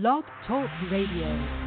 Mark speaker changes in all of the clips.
Speaker 1: Blog Talk Radio.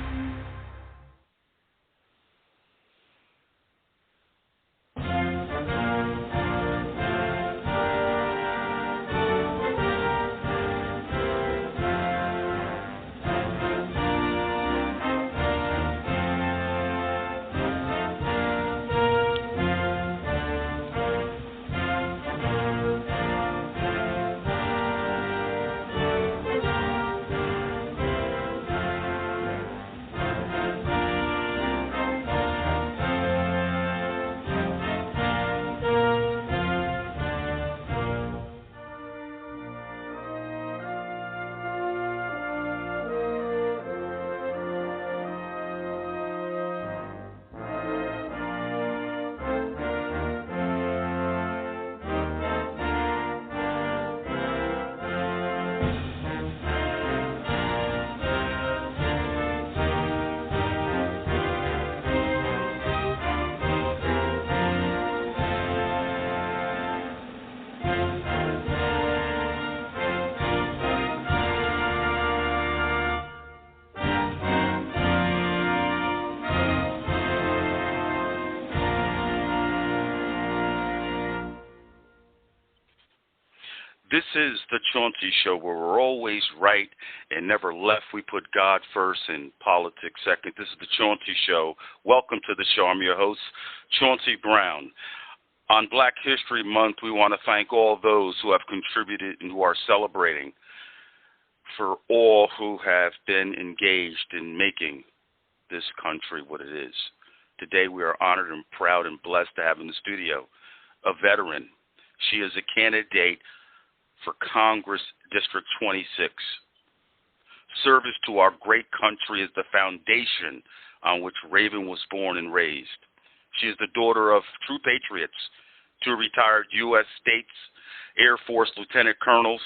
Speaker 2: This is the Chauncey Show, where we're always right and never left. We put God first and politics second. This is the Chauncey Show. Welcome to the show. I'm your host, Chauncey Brown. On Black History Month, we want to thank all those who have contributed and who are celebrating, for all who have been engaged in making this country what it is. Today, we are honored and proud and blessed to have in the studio a veteran. She is a candidate for Congress District 26. Service to our great country is the foundation on which Raven was born and raised. She is the daughter of true patriots, two retired U.S. States Air Force lieutenant colonels.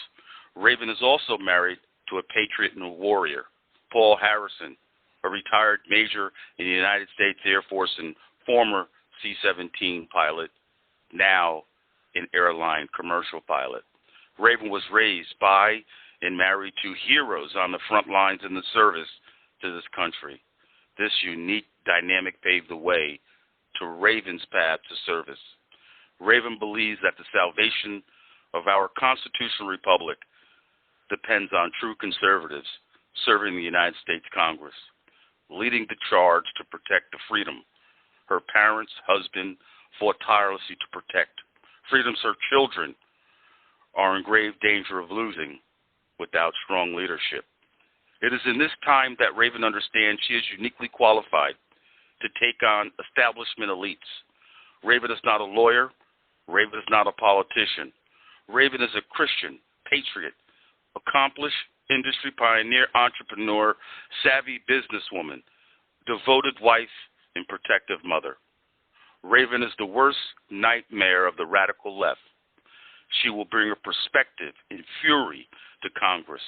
Speaker 2: Raven is also married to a patriot and a warrior, Paul Harrison, a retired major in the United States Air Force and former C-17 pilot, now an airline commercial pilot. Raven was raised by and married to heroes on the front lines in the service to this country. This unique dynamic paved the way to Raven's path to service. Raven believes that the salvation of our constitutional republic depends on true conservatives serving the United States Congress, leading the charge to protect the freedom her parents, husband fought tirelessly to protect. Freedoms her children are in grave danger of losing without strong leadership. It is in this time that Raven understands she is uniquely qualified to take on establishment elites. Raven is not a lawyer. Raven is not a politician. Raven is a Christian, patriot, accomplished industry pioneer, entrepreneur, savvy businesswoman, devoted wife, and protective mother. Raven is the worst nightmare of the radical left. She will bring a perspective and fury to Congress,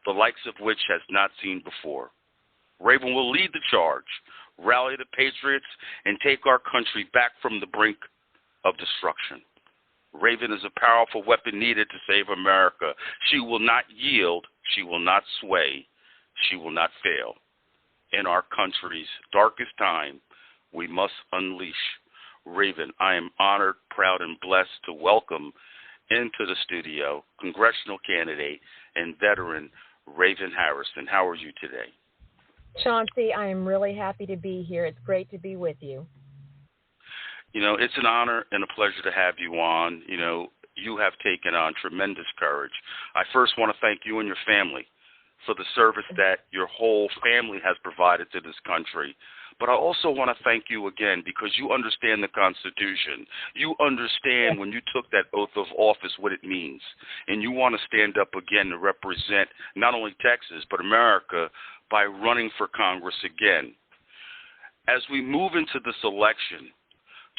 Speaker 2: the likes of which has not seen before. Raven will lead the charge, rally the patriots, and take our country back from the brink of destruction. Raven is a powerful weapon needed to save America. She will not yield. She will not sway. She will not fail. In our country's darkest time, we must unleash Raven. I am honored, proud, and blessed to welcome into the studio congressional candidate and veteran Raven Harrison. How are you today?
Speaker 3: Chauncey, I am really happy to be here. It's great to be with you.
Speaker 2: You know, it's an honor and a pleasure to have you on. You know, you have taken on tremendous courage. I first want to thank you and your family for the service that your whole family has provided to this country. But I also want to thank you again because you understand the Constitution. You understand when you took that oath of office what it means. And you want to stand up again to represent not only Texas but America by running for Congress again. As we move into this election,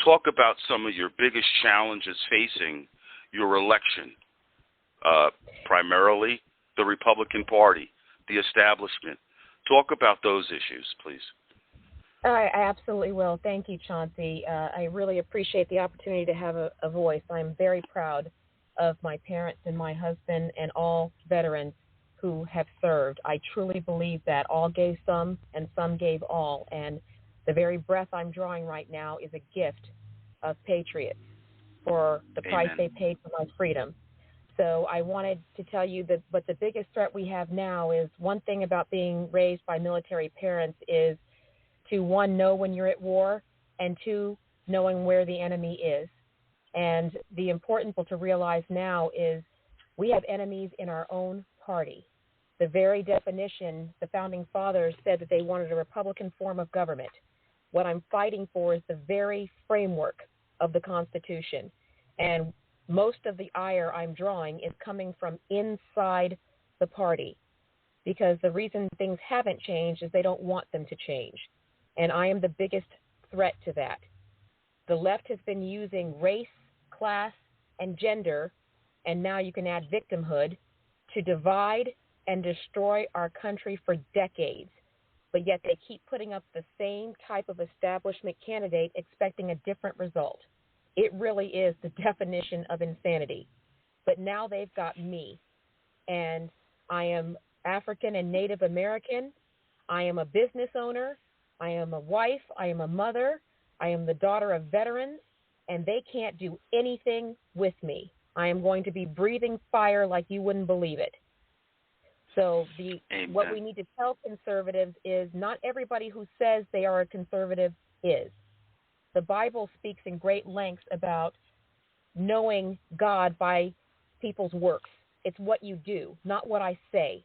Speaker 2: talk about some of your biggest challenges facing your election, primarily the Republican Party, the establishment. Talk about those issues, please.
Speaker 3: I absolutely will. Thank you, Chauncey. I really appreciate the opportunity to have a voice. I'm very proud of my parents and my husband and all veterans who have served. I truly believe that all gave some and some gave all. And the very breath I'm drawing right now is a gift of patriots for the price
Speaker 2: Amen.
Speaker 3: they paid for my freedom. So I wanted to tell you that but the biggest threat we have now is one thing about being raised by military parents is to, one, know when you're at war, and two, knowing where the enemy is. And the important thing to realize now is we have enemies in our own party. The very definition, the founding fathers said that they wanted a Republican form of government. What I'm fighting for is the very framework of the Constitution. And most of the ire I'm drawing is coming from inside the party, because the reason things haven't changed is they don't want them to change. And I am the biggest threat to that. The left has been using race, class, and gender, and now you can add victimhood, to divide and destroy our country for decades. But yet they keep putting up the same type of establishment candidate expecting a different result. It really is the definition of insanity. But now they've got me, and I am African and Native American. I am a business owner. I am a wife. I am a mother. I am the daughter of veterans, and they can't do anything with me. I am going to be breathing fire like you wouldn't believe it. So what we need to tell conservatives is not everybody who says they are a conservative is. The Bible speaks in great lengths about knowing God by people's works. It's what you do, not what I say.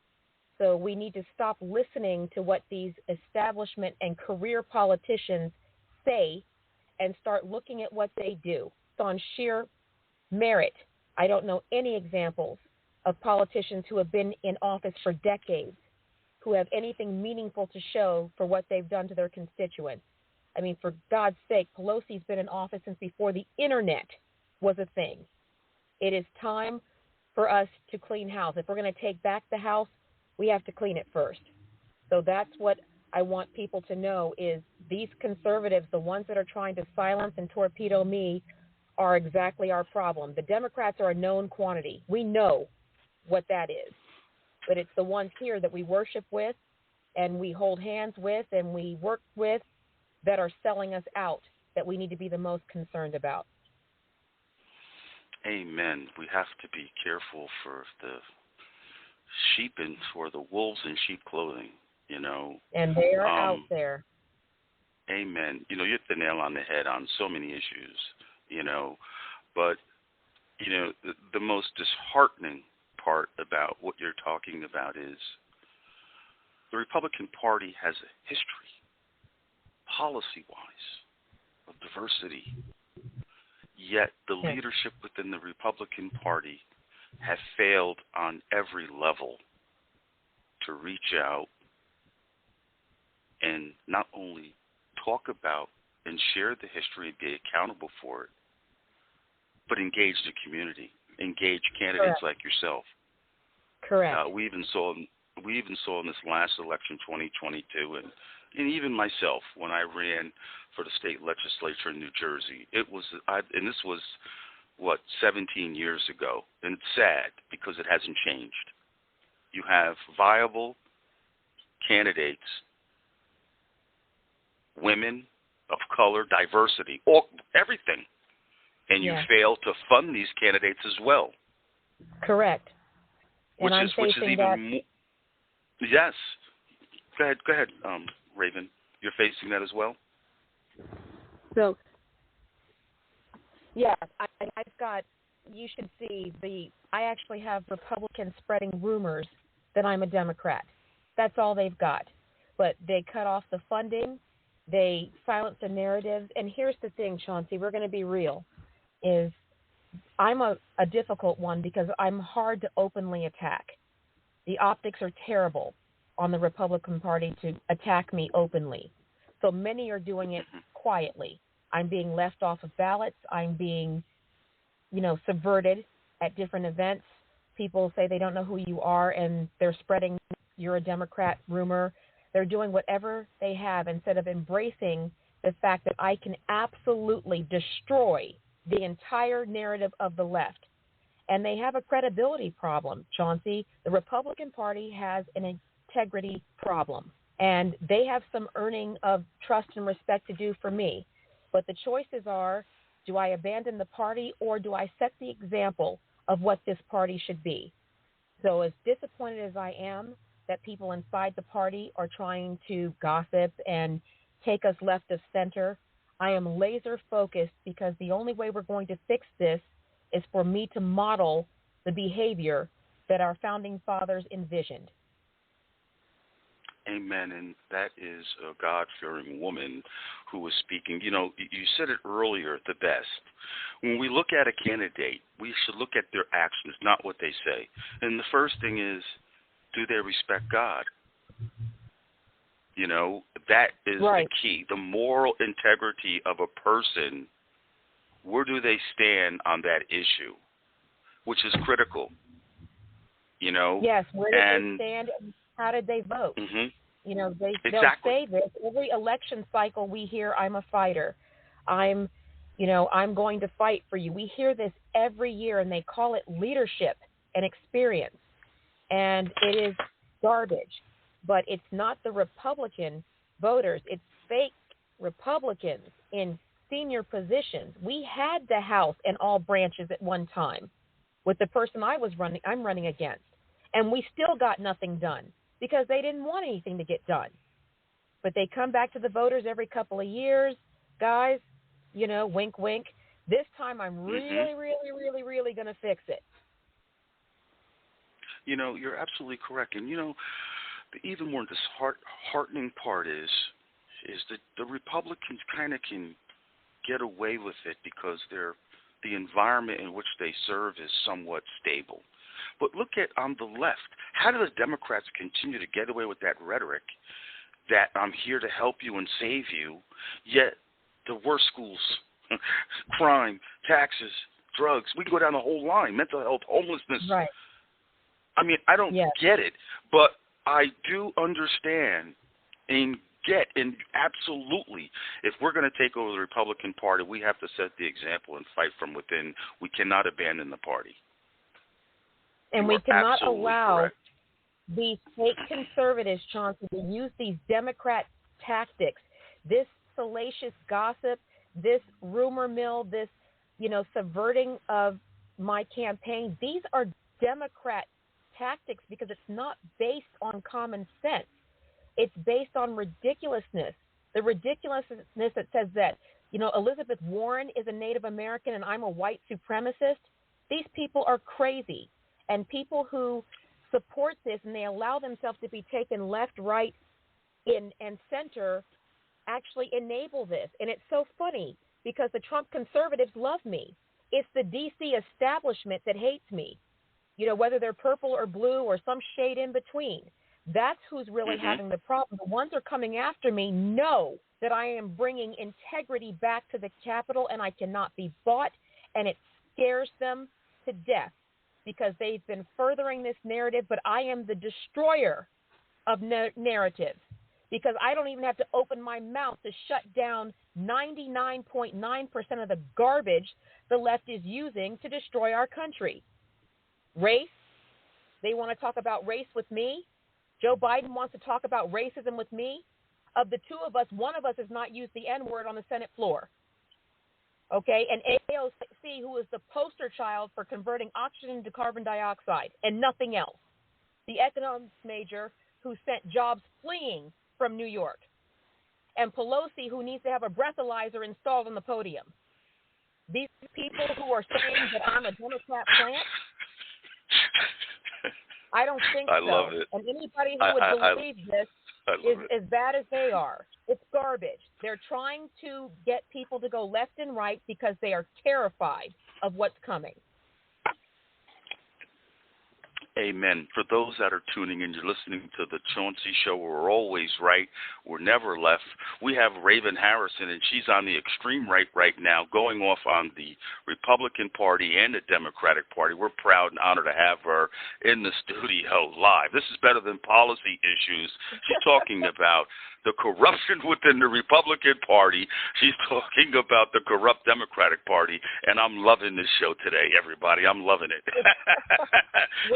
Speaker 3: So we need to stop listening to what these establishment and career politicians say and start looking at what they do. It's on sheer merit. I don't know any examples of politicians who have been in office for decades who have anything meaningful to show for what they've done to their constituents. I mean, for God's sake, Pelosi's been in office since before the internet was a thing. It is time for us to clean house. If we're going to take back the house, we have to clean it first. So that's what I want people to know is these conservatives, the ones that are trying to silence and torpedo me, are exactly our problem. The Democrats are a known quantity. We know what that is. But it's the ones here that we worship with and we hold hands with and we work with that are selling us out that we need to be the most concerned about.
Speaker 2: Amen. We have to be careful for the sheep and for the wolves in sheep clothing, you know.
Speaker 3: And they are out there.
Speaker 2: Amen. You know, you hit the nail on the head on so many issues, you know. But, you know, the most disheartening part about what you're talking about is the Republican Party has a history, policy-wise, of diversity. Yet the leadership within the Republican Party have failed on every level to reach out and not only talk about and share the history and be accountable for it, but engage the community, engage candidates like yourself.
Speaker 3: Correct.
Speaker 2: We even saw in this last election, 2022, and even myself when I ran for the state legislature in New Jersey. And this was 17 years ago, and it's sad because it hasn't changed. You have viable candidates, women of color, diversity, everything, and you fail to fund these candidates as well.
Speaker 3: Correct.
Speaker 2: Which is even more. Yes. Go ahead, Raven. You're facing that as well?
Speaker 3: So, yes, I've got, you should see I actually have Republicans spreading rumors that I'm a Democrat. That's all they've got. But they cut off the funding, they silence the narratives, and here's the thing, Chauncey, we're going to be real, is I'm a difficult one because I'm hard to openly attack. The optics are terrible on the Republican Party to attack me openly. So many are doing it quietly. I'm being left off of ballots. I'm being, subverted at different events. People say they don't know who you are, and they're spreading you're a Democrat rumor. They're doing whatever they have instead of embracing the fact that I can absolutely destroy the entire narrative of the left. And they have a credibility problem, Chauncey. The Republican Party has an integrity problem. And they have some earning of trust and respect to do for me. But the choices are, do I abandon the party or do I set the example of what this party should be? So as disappointed as I am that people inside the party are trying to gossip and take us left of center, I am laser focused because the only way we're going to fix this is for me to model the behavior that our founding fathers envisioned.
Speaker 2: Amen. And that is a God-fearing woman who was speaking. You know, you said it earlier the best. When we look at a candidate, we should look at their actions, not what they say. And the first thing is, do they respect God? You know, that is
Speaker 3: right.
Speaker 2: the key. The moral integrity of a person, where do they stand on that issue, which is critical, you know?
Speaker 3: Yes, where do they stand and how did they vote?
Speaker 2: Mm-hmm.
Speaker 3: You know, they'll
Speaker 2: exactly.
Speaker 3: say this. Every election cycle we hear, I'm a fighter. I'm going to fight for you. We hear this every year, and they call it leadership and experience. And it is garbage. But it's not the Republican voters. It's fake Republicans in senior positions. We had the House and all branches at one time with the person I'm running against. And we still got nothing done because they didn't want anything to get done. But they come back to the voters every couple of years. Guys, you know, wink, wink. This time I'm really, really, really, really going to fix it.
Speaker 2: You know, you're absolutely correct. And, you know, the even more disheartening part is that the Republicans kind of can get away with it because the environment in which they serve is somewhat stable. But look at on the left, how do the Democrats continue to get away with that rhetoric that I'm here to help you and save you, yet the worst schools, crime, taxes, drugs, we can go down the whole line, mental health, homelessness.
Speaker 3: Right.
Speaker 2: I mean, I don't get it, but I do understand and get, and absolutely, if we're going to take over the Republican Party, we have to set the example and fight from within. We cannot abandon the party.
Speaker 3: And we cannot allow these fake conservatives, Chauncey, to use these Democrat tactics, this salacious gossip, this rumor mill, this, you know, subverting of my campaign. These are Democrat tactics because it's not based on common sense. It's based on ridiculousness. The ridiculousness that says that, you know, Elizabeth Warren is a Native American and I'm a white supremacist. These people are crazy. And people who support this and they allow themselves to be taken left, right, and center actually enable this. And it's so funny because the Trump conservatives love me. It's the D.C. establishment that hates me, you know, whether they're purple or blue or some shade in between. That's who's really having the problem. The ones who are coming after me know that I am bringing integrity back to the Capitol and I cannot be bought, and it scares them to death because they've been furthering this narrative, but I am the destroyer of narratives because I don't even have to open my mouth to shut down 99.9% of the garbage the left is using to destroy our country. Race, they want to talk about race with me. Joe Biden wants to talk about racism with me. Of the two of us, one of us has not used the N-word on the Senate floor. Okay, and AOC, who is the poster child for converting oxygen to carbon dioxide and nothing else. The economics major who sent jobs fleeing from New York. And Pelosi, who needs to have a breathalyzer installed on the podium. These people who are saying that I'm a Democrat plant, I don't think so.
Speaker 2: I love it.
Speaker 3: And anybody who would believe this is as bad as they are. It's garbage. They're trying to get people to go left and right because they are terrified of what's coming.
Speaker 2: Amen. For those that are tuning in, you're listening to the Chauncey Show. We're always right. We're never left. We have Raven Harrison, and she's on the extreme right now, going off on the Republican Party and the Democratic Party. We're proud and honored to have her in the studio live. This is better than policy issues. She's talking about the corruption within the Republican Party. She's talking about the corrupt Democratic Party, and I'm loving this show today, everybody. I'm loving it.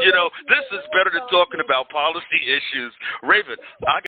Speaker 2: You know, this is better than talking about policy issues. Raven, I